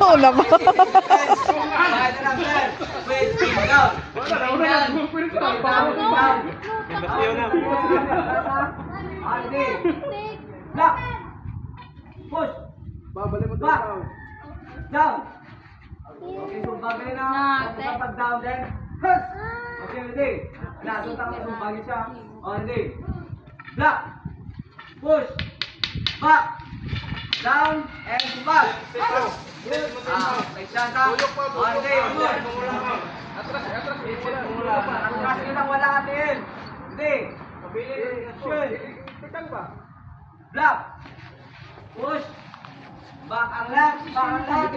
Wala ba? Bakit na lang, sir? Wait, down. Hindi. Block. Push. Babalik mo Back. doon. Down. Okay, so babalik na. Kapag down din. Hush. Okay, ready? Nasunta ka sa bagay siya. O, ready? Block. Push. Back. Down. And back. May chance ha. O, ready? Push. Atras ka lang, wala atin. Ready? Shoot. Block. Push. Back ang left. Back ang left.